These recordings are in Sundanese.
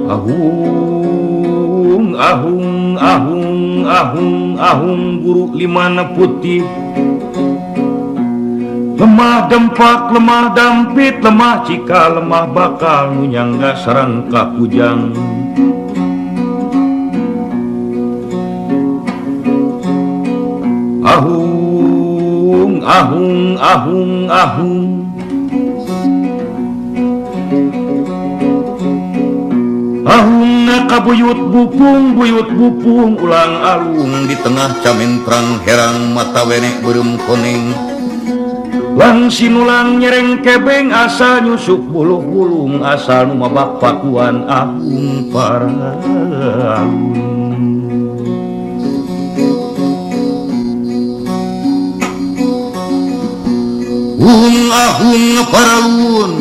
Ahung ahung ahung ahung ahung guru limana putih lemah dempak lemah dampit lemah cika lemah bakal nunyangga sareng ka kujang ahung ahung ahung ahung ahung kabuyut bupung ulang alung di tengah camintrang herang mata wenek beureum koneng lang sinulang nyereng kebeng asa nyusuk buluh-bulung asal nu mabak pakuan ahung paraun ahung paraun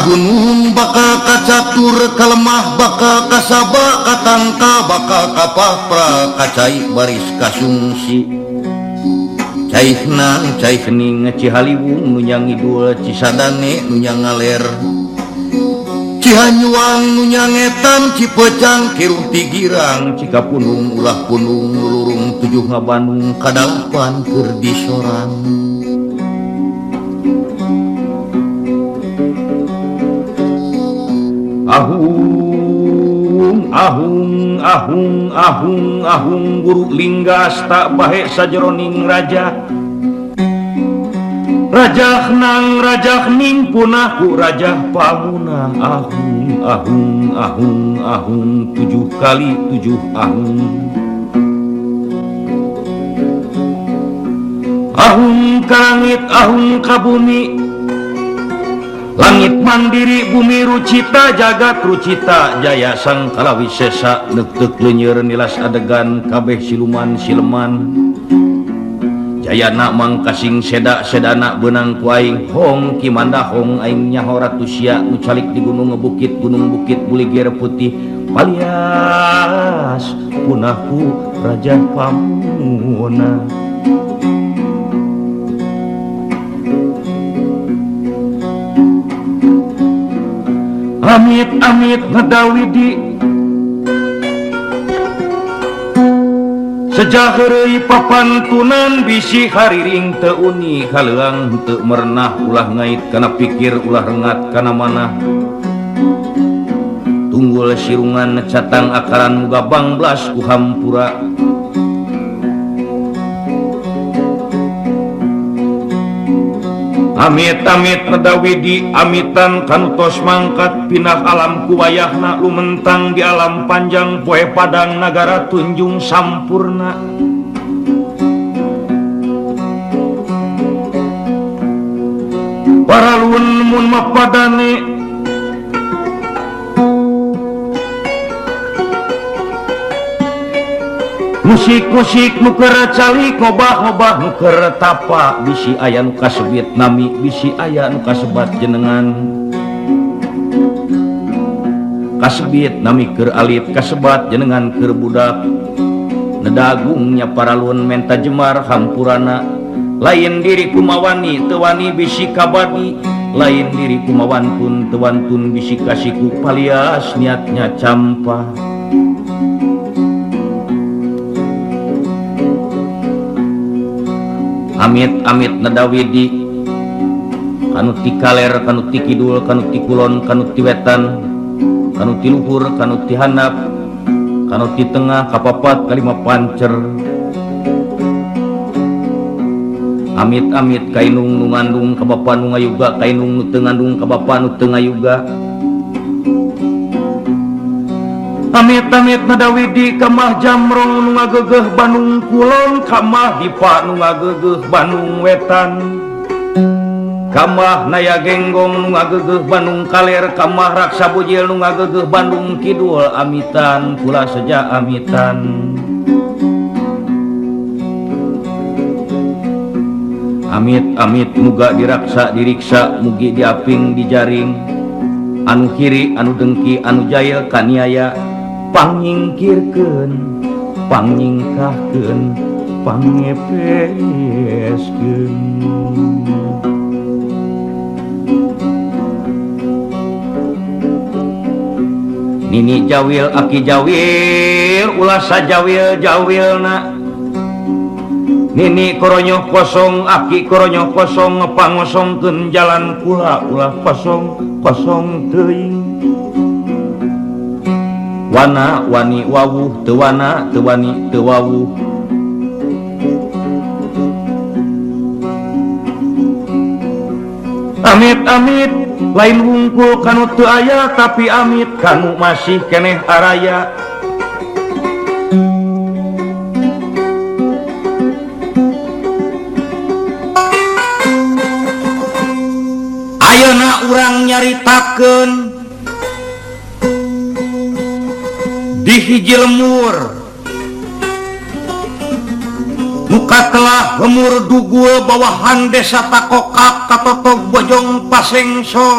kagunung bakal kacatur kalemah bakal kasaba katangka bakal kapapra kacai baris kasungsi caihna caih kening cihaliwung nunyang idul cisadane nunyang ngaler cihanyuang nunyang etam cipecang kiruh tigirang cikapunung ulah punung lulurung tujuh ngabanung kadalapan keur disorang ahung ahung ahung ahung ahung guru linggas tak bahe sajeroning raja raja nang raja ning punah ku raja pamuna ahung ahung ahung ahung 7 kali 7 ahung ahung ka langit ahung ka bumi langit mandiri bumi rucita jagat rucita jaya sang kalawisesa neuk-teuk leunyeur nilas adegan kabeh siluman sileman jayana mangkasing seda-sedana beunang ku aing hong kimanda hong aing nyaho ratu sia nu calik di gunung bukit buliger putih palias punah ku raja pamuna amit amit ngedawidi sejaheureuy papantunan bisi hariring teu uni kaleuang teu merenah ulah ngait kana pikir ulah rengat kana manah tunggul sirungan catang akaran muga banglas ku hampura amit amit ngedawidi amitan kanu tos mangkat pindah alam kuwayahna lumentang di alam panjang poe padang nagara tunjung sampurna paralun mun mapadane musik-musik nu keur calik ngobah-ngobah nu keur tapa bisi aya nu kasebit nami bisi aya nu kasebat jenengan kasebit nami keur alit kasebat jenengan keur budak nedagungnya paralun menta jemar hampurana lain diri kumawani teu wani bisi kabadi lain diri kumawan pun teu wantun bisi kasiku palias niatnya campa amit amit nadawidi kanu ti kaler kanu ti kidul kanu ti kulon kanu ti wetan kanu ti luhur kanu ti handap kanu ti tengah kapapat kalima pancer amit amit kainung nu ngandung ka bapa nu ngayuga kainung nu teu ngandung ka bapa nu teu ngayuga amit amit nadawidi kamah jamrong nu ngageugeuh Bandung Kulon kamah dipa nu ngageugeuh Bandung Wetan kamah naya genggong nu ngageugeuh Bandung Kaler kamah raksa bujil nu ngageugeuh Bandung Kidul amitan pula saja amitan amit amit muga diraksa diriksa mugi diaping dijaring anu kiri anu dengki anu jail kaniaya pangingkirkeun pangingkahkeun pangepeskeun Nini jawil aki jawil ulah sajawil jawilna Nini koronyoh kosong aki koronyoh kosong ngepangosongkeun jalan kula ulah kosong kosong teuing wana wani wawuh teu wana teu wani teu wawuh amit-amit lain wungkul kanu teu aya tapi amit kanu masih keneh araya ayeuna urang nyaritakeun di hiji lemur muka telah lemur dugul bawahan desa Takokak katotog bojong pasengso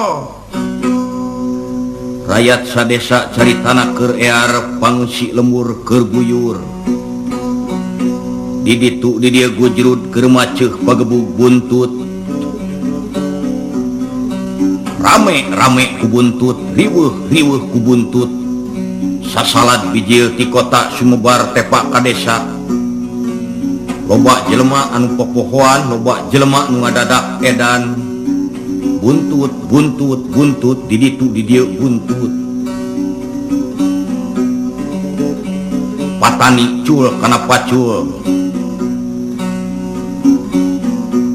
rakyat sadesa caritana keur ear pangeusi lemur keur guyur di ditu di dieu gujrud keur maceuh pagebug buntut rame-rame ku buntut riweuh-riweuh ku buntut sasalat bijil ti kota sumebar tepak ka desa loba jelema anu popohoan loba jelema nu ngadadak edan buntut buntut buntut di ditu di dieu buntut patani cul kana pacul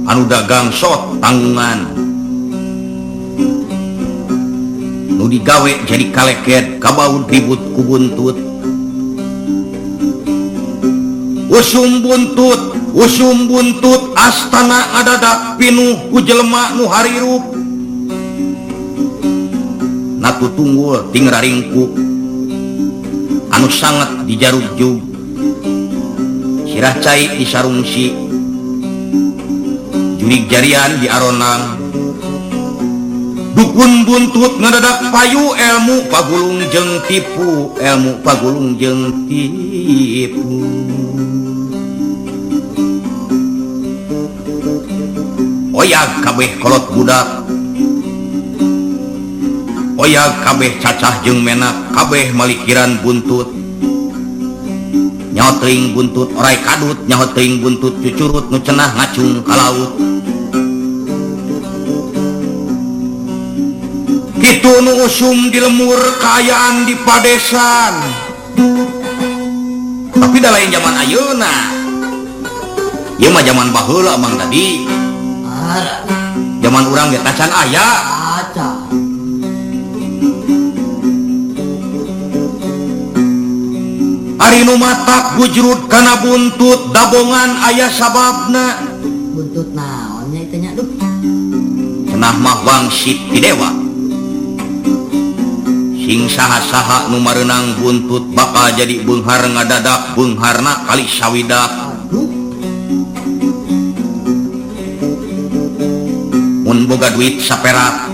anu dagang sot tanggungan nu digawe jadi kaleket kabaud ribut ku buntut usum buntut astana adadak pinuh ku jelema nu harirup natu tunggul ting raringkuk anu sangat dijarujug sirah cai di sarungsi jurig jarian di aronang dukun buntut ngadadak payu ilmu pagulung jeung tipu ilmu pagulung jeung tipu oyag kabeh kolot budak oyag kabeh cacah jeung menak kabeh malikiran buntut nyaho teuing buntut orai kadut nyaho teuing buntut cucurut nu cenah ngacung ka laut kitu nu usum di lemur kaayaan di padesan tapi da lain zaman ayeuna ieu mah zaman baheula mang tadi zaman urang ge tacan aya ari nu matak bujrud kana buntut dabongan aya sababna buntut naon nya itu nya duh cenah mah wangsit ti dewa sing saha-saha nu mareunang buntut bakal jadi beunghar ngadadak beungharna kali sawidak mun boga duit saperak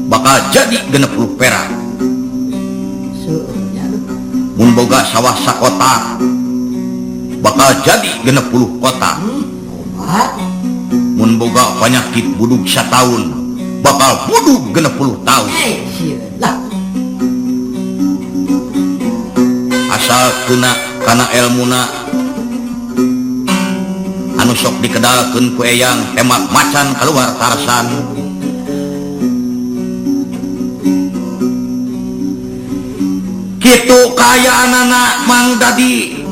bakal jadi 60 perak seueuhnya duh mun boga sawah sakota bakal jadi 60 kota obat mun boga panyakit budug sataun bakal budug 60 tahun sieun asal kena kana ilmuna anu sok dikedalkeun ku eyang temak macan keluar tarsan kitu kaayaanana mang dadi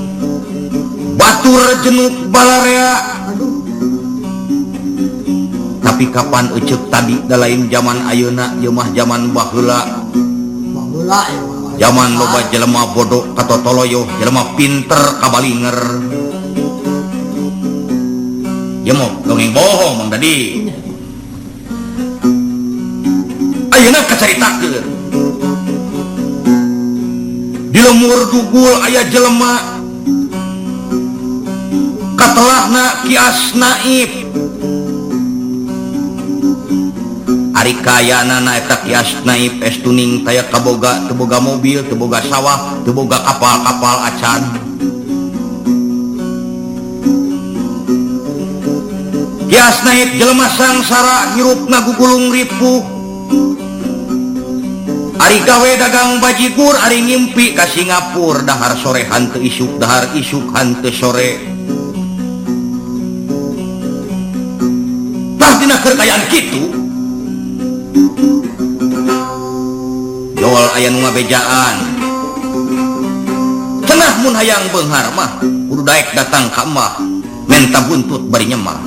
batur jenuk balarea tapi kapan eceuk tadi da lain zaman ayeuna ieu mah zaman baheula zaman loba jelema bodoh katotoloyo jelema pinter kabalinger ieu mah dongeng bohong mang dadi ayeuna kacaritakeun di lemur dugul aya jelema katelahna Kias Naib ari kaayana eta Kias Naib estuning taya kaboga teu boga mobil teu boga sawah teu boga kapal-kapal acan Kias Naib jelema sangsara hirupna gugulung ripuh Ari gawe dagang bajigur, ari ngimpi ka Singapura, dahar sorehan teu isuk, dahar isukan teu sore. Tah dina kerkayaan kitu, jol aya nu ngabejaan. Cenah mun hayang beunghar mah, kudu daek datang ka emah, menta buntut bari nyemah.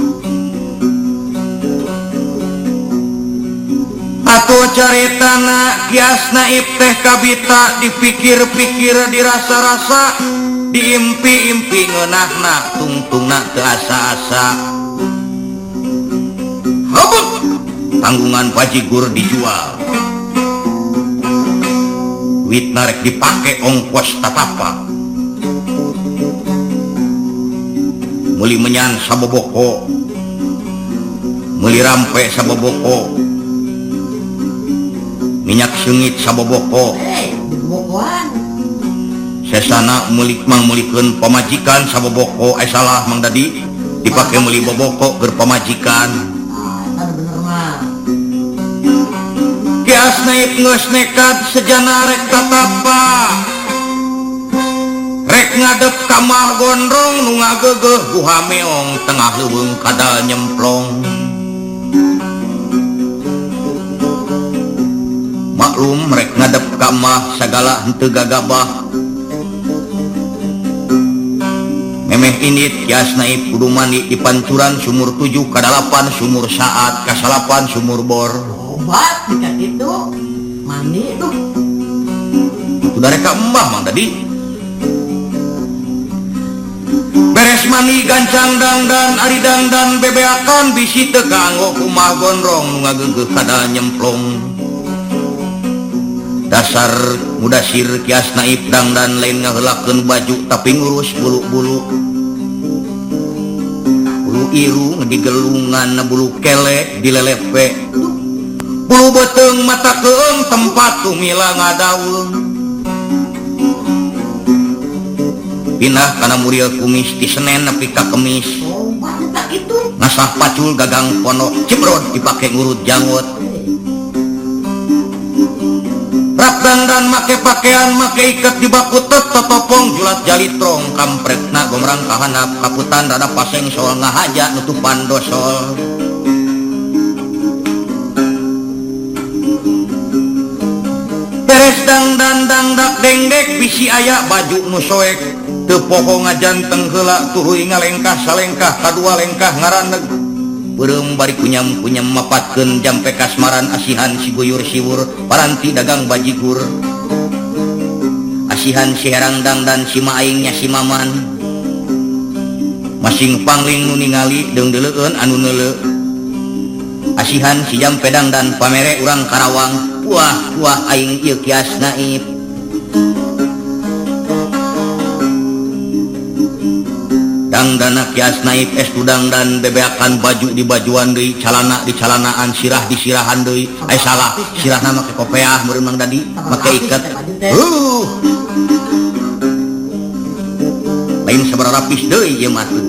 Atuh caritana kias naib teh kabita, dipikir-pikir dirasa-rasa, diimpi-impi ngeunahna, tungtungna teu asa-asa. Habuk tanggungan bajigur dijual, duit narek dipake ongkos tatapa, meuli menyan saboboko, meuli rampe saboboko, minyak seungit saboboko, bokohan. sesana mulik mulikeun pamajikan saboboko. Salah Mang Dadi, dipake meuli boboko keur pamajikan. Eta bener mah. Kias naib geus nekat sejana rek tatapa, rek ngadep ka mah gondrong nu ngageugeuh ku hameong, tengah leuweung kadal nyemplong. Maklum rek ngadep ka mah sagala henteu gagabah. Memeh init kias naib kudu mandi di pancuran sumur 7 ka 8, sumur saat ka 8, sumur bor. Obat jika gitu mandi tuh. Udah reka embah Mang Dadi. Beres mandi gancang dangdan, ari dangdan bebeakan, bisi teu kanggo kumah gondrong nu ngageugeuh kadal nyemplong. Dasar mudasir kias naib dangdan lain ngaheulakeun baju tapi ngurus bulu-bulu. Bulu irung digelungan, bulu kelek dilelepe, bulu beteung mata keung tempat tumila ngadaweung. Pindah kana muriel kumis ti Senen nepi ka Kemis, Obat tak itu. ngasah pacul gagang pondok, cibrod dipake ngurut janggut. Rap dandan make pakaian, make iket di baku totopong, julat jalitrong, kampretna gomrang kahanap, kaputan rada paseng sol, ngahaja nutupan dosol. Beres dangdan dangdak dengdek, bisi aya baju nu soek, teu poho ngajanteng heula, tuhuy ngalengkah salengkah, kadua lengkah ngaraneg. Beureum bari kunyam-kunyam mapatkeun jampe kasmaran, asihan si guyur siwur, paranti dagang bajigur. Asihan si herang dangdan si maaingnya si maman, masing pangling nu ningali deung deuleueun anu neuleu. Asihan si jampe dangdan pamere urang Karawang, puah aing ieu kias naib. Dangdana kias naib estu dangdan, bebeakan baju di bajuan deui, calana di calanaan, sirah di sirahan deui. Salah, sirahna make kopeah meureun Mang Dadi, make iket. Lain sabaraha rapis deui ieu mah tuh.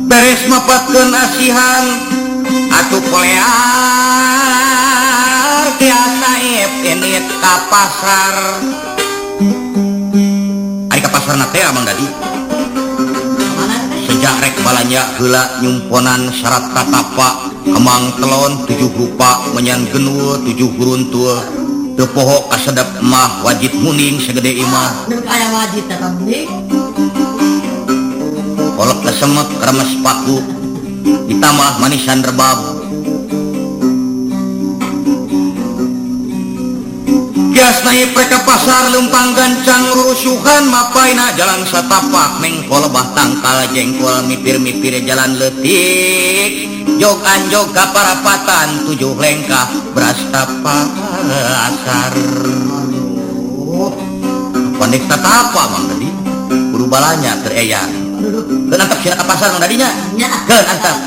Beres mapatkeun asihan, atuh kolear kias naib enit ka pasar. Pasarna teh Mang Dadi, sejak rek balanja heula nyumponan syarat tatapa, kemang telon 7 rupa, menyan genul 7 guruntul, teu poho kasedep mah, wajib muning segede imah. Deuk aya wajib teh mending. Kolok kesemek kremes paku, ditambah manisan rebab. Kias naib reka pasar lempang gancang rurusuhan, mapaina jalan satapak, mengkol lebah tangkal jengkol, mipir-mipir jalan letik, jog anjog ka parapatan, 7 lengkah beras tapa asar. Pandek tatapa Mang Dadi, kudu balanya keur eyang. Keun antep sira ka pasar Mang Dadinya. Nya. Keun antep.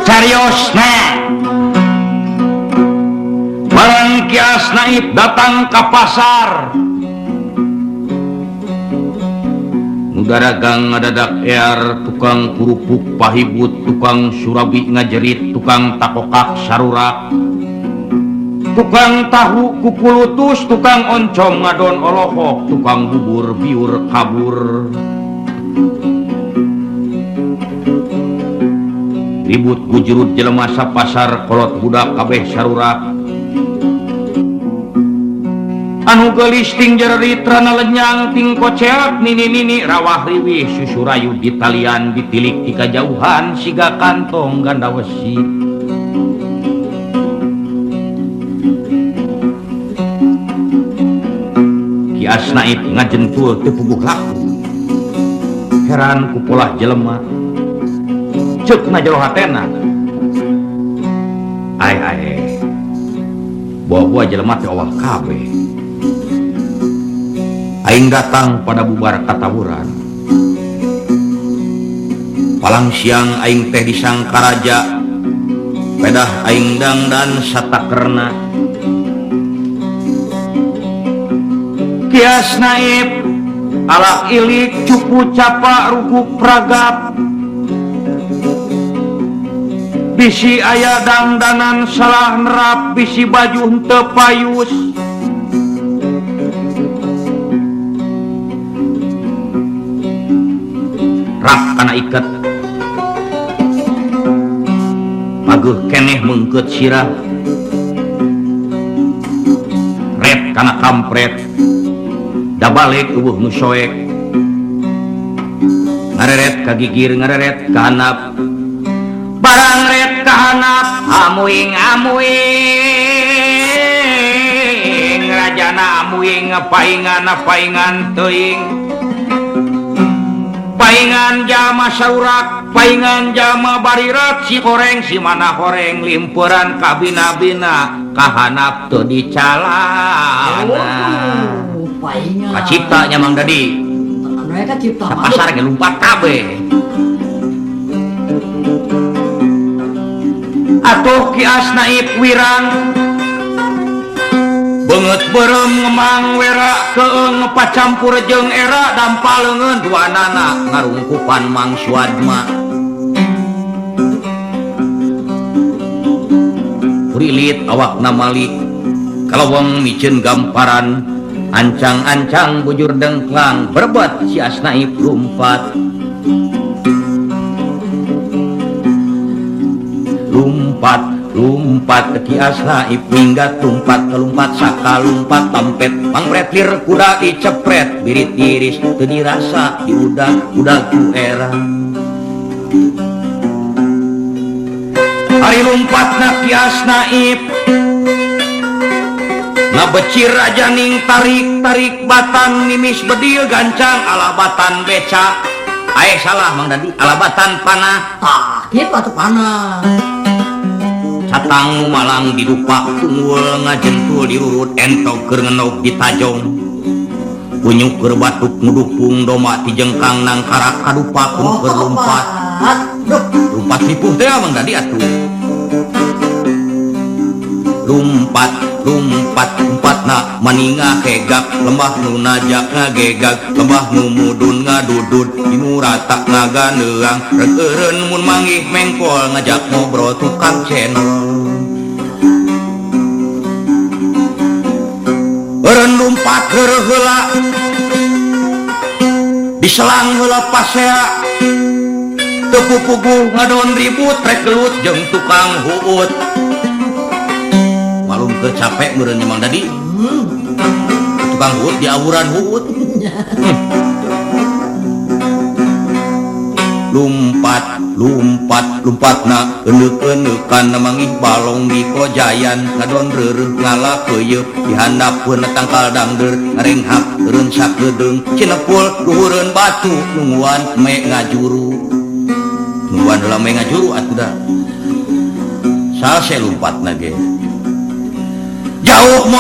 Cariosna barang kias naib datang ke pasar, Nugaragang ngadadak tukang kurupuk pahibut, tukang surabi ngajerit, tukang takokak sarurak, tukang tahu kupulutus, tukang oncom ngadon olohok, tukang bubur biur kabur. Ribut gujurut jelema sapasar, kolot budak kabeh sarurak. Anu gelis ting jerit rana lenyang ting koceak nini rawah riwih susu rayu di talian ditilik di kajauhan siga kantong ganda wesi. Kias naib ngajentul tepuguh laku, heran kupolah jelema cek na jero hatena. Ai bawa jelema teh owah kabeh. Aing datang pada bubar katawuran. Palang siang aing teh disangkaraja, pedah aing dangdan satakerna. Kias naib alak ilik cupu capa ruku pragap, bisi aya dangdanan salah nerap, bisi baju henteu payus. Rak kana iket paguh keneh mengkeut sirah, red kana kampret da balik eueuh nu soek, ngareret ka gigir ngareret ka hanap, barang red ka hanap amuing rajana amuing paingan teuing, paingan jama saurak, paingan jama barirat, si horeng si mana horeng limpuran kabina-bina kahanap teu dicalana. Paingan Kacipta nya Mang Dadi mereka cipta sapasar ge lumpat kabeh. Atuh kias naib wirang beungeut beureum ngemang wera keung pacampur jeung era dampaleungeun duanana ngarungkupan Mang Suadma. Rilit awakna malik kalawang miceun gamparan, ancang-ancang bujur dengklang berbuat si asnaib lumpat. Lumpat ki asnaib minggat lumpat saka lumpat tampet pangpret lir kuda dicepret birit tiris teu dirasa diudag ku era. Ari lumpatna ki asnaib ngabecir aja ning tarik batan mimis bedil gancang alabatan beca. Salah Mang Dadi, alabatan panah tah kieu atuh panah. Catang malang didupa tunggul ngajentul dirurut entog keur ngenog ditajong, punyuk keur batuk ngudupung doma ti jengkang nang karak kadupa kun keur lumpat. Lumpat ripuh teh Mang Dadi atuh. Lumpatna maninga hegak lembah nu najak ngagegag, lembah nu mudun ngadudud dinu rata ngaganeang, reureun mun manggih mengkol ngajak ngobrol tukang channel. Eureun lumpat heureuk heula diselang heula pasea, teu pupuguh ngadon ribut rek gelut jeung tukang huut. Malum ke capek meureun Mang Dadi. Tukang huut di awuran huut. Lumpatna eneuk-eneukan manggih balong di kojayan ngadon reureuh ngala keuyeup di handapkeun tangkal dangdeur ngarenghap eureun sakedeung cinepul luhureun batu nungguan me ngajuru. Nungguan heula me ngajuru atuh da. Salse lumpatna ge. Jauh